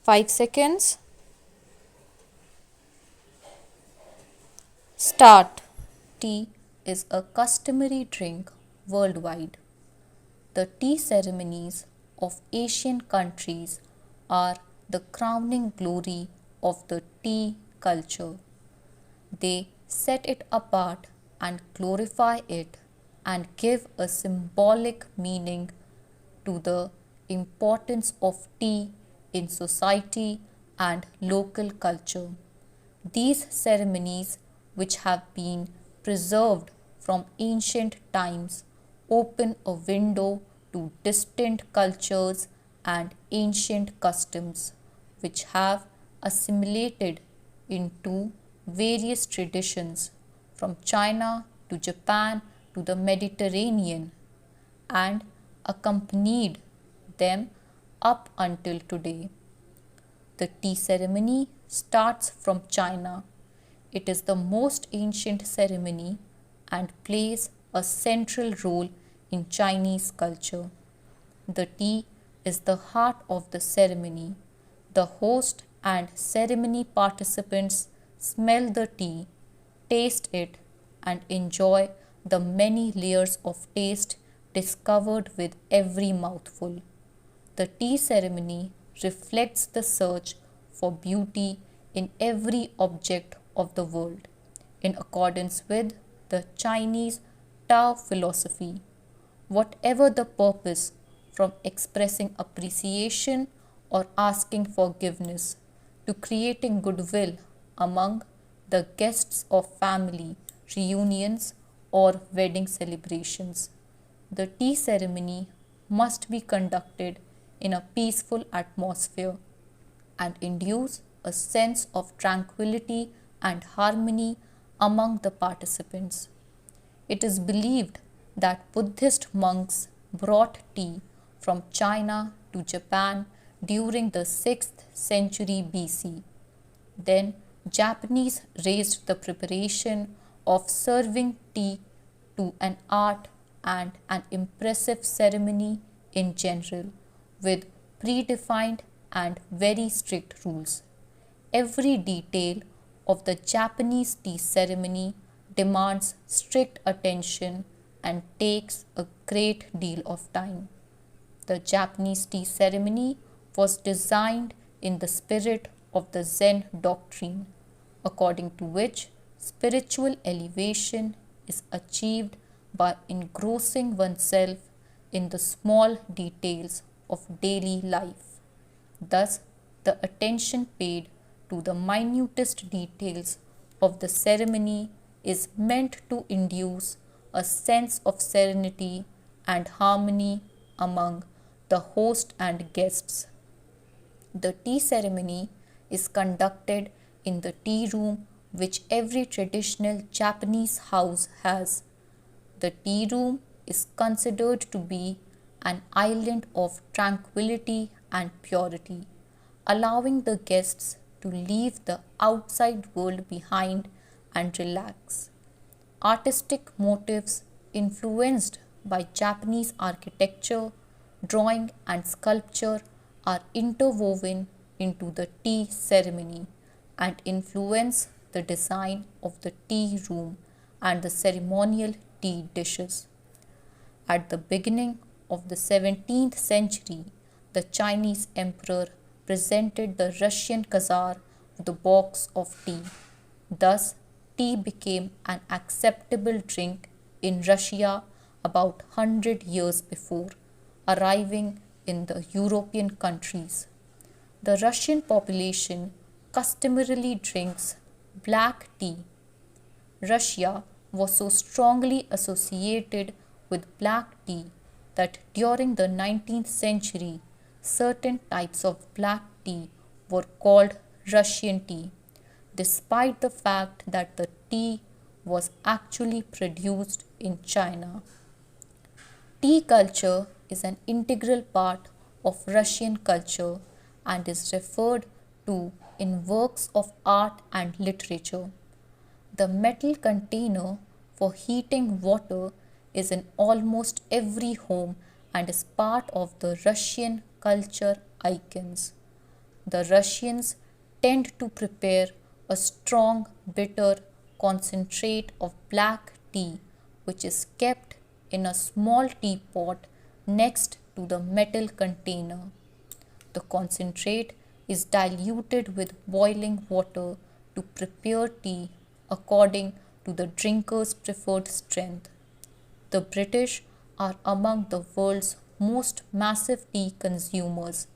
5 seconds. Start. Tea is a customary drink worldwide. The tea ceremonies of Asian countries are the crowning glory of the tea culture. They set it apart and glorify it and give a symbolic meaning to the importance of tea in society and local culture. These ceremonies, which have been preserved from ancient times, open a window to distant cultures and ancient customs, which have assimilated into various traditions from China to Japan to the Mediterranean and accompanied them up until today. The tea ceremony starts from China. It is the most ancient ceremony and plays a central role in Chinese culture. The tea is the heart of the ceremony. The host and ceremony participants smell the tea, taste it, and enjoy the many layers of taste discovered with every mouthful. The tea ceremony reflects the search for beauty in every object of the world, in accordance with the Chinese Tao philosophy. Whatever the purpose, from expressing appreciation or asking forgiveness to creating goodwill among the guests of family reunions or wedding celebrations. The tea ceremony must be conducted in a peaceful atmosphere and induce a sense of tranquility and harmony among the participants. It is believed that Buddhist monks brought tea from China to Japan during the 6th century BC. Then Japanese raised the preparation of serving tea to an art and an impressive ceremony in general, with predefined and very strict rules. Every detail of the Japanese tea ceremony demands strict attention and takes a great deal of time. The Japanese tea ceremony was designed in the spirit of the Zen doctrine, according to which spiritual elevation is achieved by engrossing oneself in the small details of daily life. Thus, the attention paid to the minutest details of the ceremony is meant to induce a sense of serenity and harmony among the host and guests. The tea ceremony is conducted in the tea room which every traditional Japanese house has. The tea room is considered to be an island of tranquility and purity, allowing the guests to leave the outside world behind and relax. Artistic motifs influenced by Japanese architecture, drawing, and sculpture are interwoven into the tea ceremony and influence the design of the tea room and the ceremonial tea dishes. At the beginning of the 17th century, the Chinese emperor presented the Russian Tsar with a box of tea. Thus, tea became an acceptable drink in Russia about 100 years before arriving in the European countries. The Russian population customarily drinks black tea. Russia was so strongly associated with black tea that during the 19th century, certain types of black tea were called Russian tea, despite the fact that the tea was actually produced in China. Tea culture is an integral part of Russian culture and is referred to in works of art and literature. The metal container for heating water is in almost every home and is part of the Russian culture icons. the Russians tend to prepare a strong, bitter concentrate of black tea, which is kept in a small teapot next to the metal container. The concentrate is diluted with boiling water to prepare tea according to the drinker's preferred strength. The British are among the world's most massive tea consumers.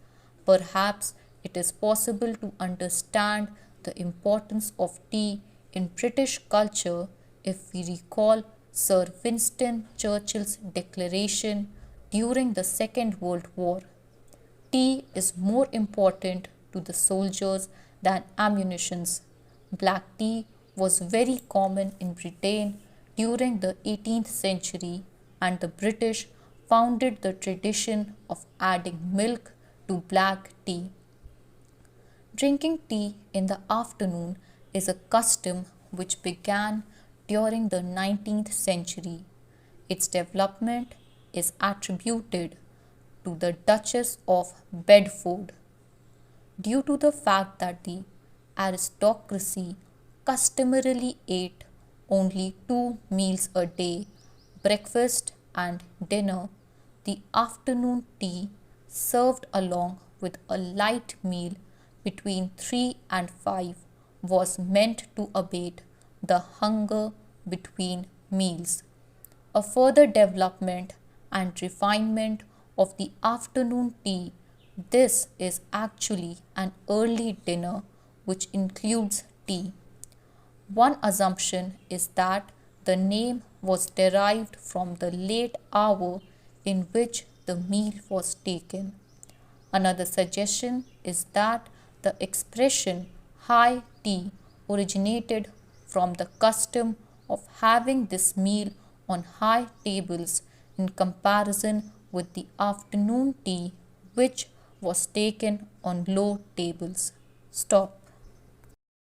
Perhaps it is possible to understand the importance of tea in British culture if we recall Sir Winston Churchill's declaration during the Second World War. Tea is more important to the soldiers than ammunitions. Black tea was very common in Britain during the 18th century, and the British founded the tradition of adding milk to black tea. Drinking tea in the afternoon is a custom which began during the 19th century. Its development is attributed to the Duchess of Bedford, due to the fact that the aristocracy customarily ate only two meals a day, breakfast and dinner. The afternoon tea served along with a light meal between 3 and 5 was meant to abate the hunger between meals. A further development and refinement of the afternoon tea, this is actually an early dinner which includes tea. One assumption is that the name was derived from the late hour in which the meal was taken. Another suggestion is that the expression high tea originated from the custom of having this meal on high tables in comparison with the afternoon tea which was taken on low tables. Stop.